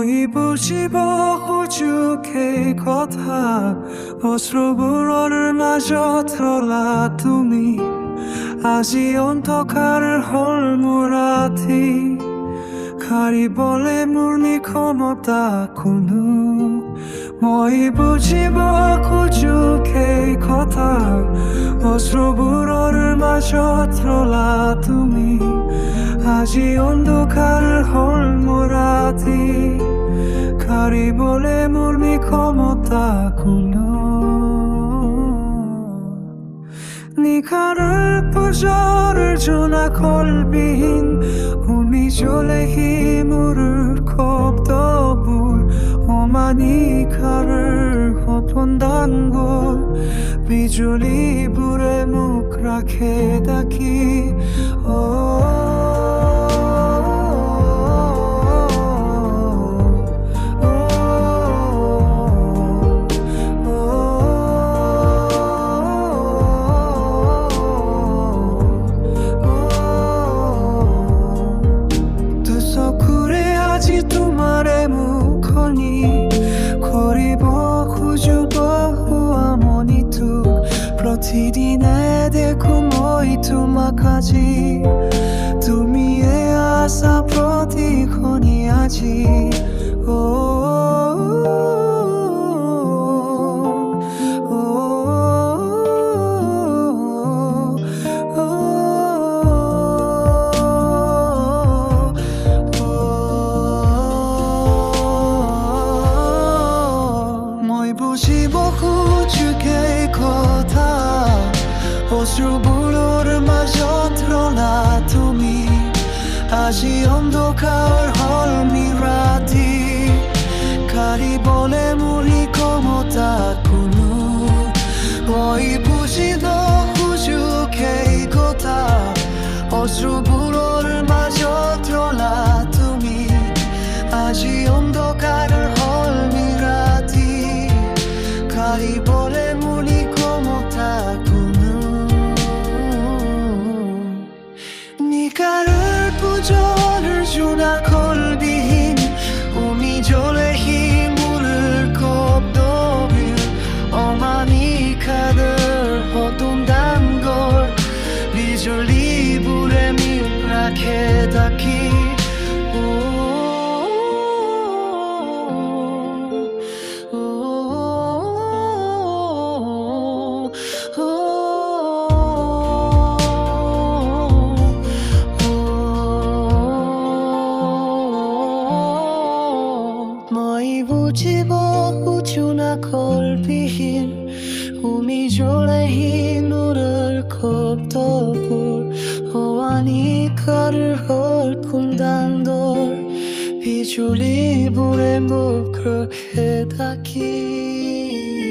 입으집어 호죽해 걷다 옷으로 불어를 마저 틀어놔두니 아직 언덕가를 홀무라티 가리벌레 물니 고맙다구누 입으집어 호죽해 걷다 옷으로 불어를 마저 틀어놔두니 아직 언덕가를 홀무라티 가리벌레 물니 고맙다구누 니가를 부저를 주나 걸빈 우미졸레 힘을 kop더불 오마니 가를 헛본단 곳 비줄이 불에 묵락해 닿기 Tidine como y tu makaji tu mi asa proti koni aji moi buji boku juke kota 옷으로 불어를 마저 틀어놔두니 아직 언덕가을 헐미라디 가리벌레 물이 고맙다구누 입으지도 후죽해 걷다 옷으로 불어를 마저 틀어놔두니 아직 언덕가를 헐미라디 가리벌레 물이 고맙다구누 니가를 부저를 주나 걸빈 우미졸레 힘을 kop더빌 어마니 가들 헛돈단 걸 비줄이 불에 밀락해 닿기 입으집어 우주나 걸빈 우미졸레 흰노를 kop더불 어와니 가를 헐군단돌 비줄이 불에 묵락해 닿기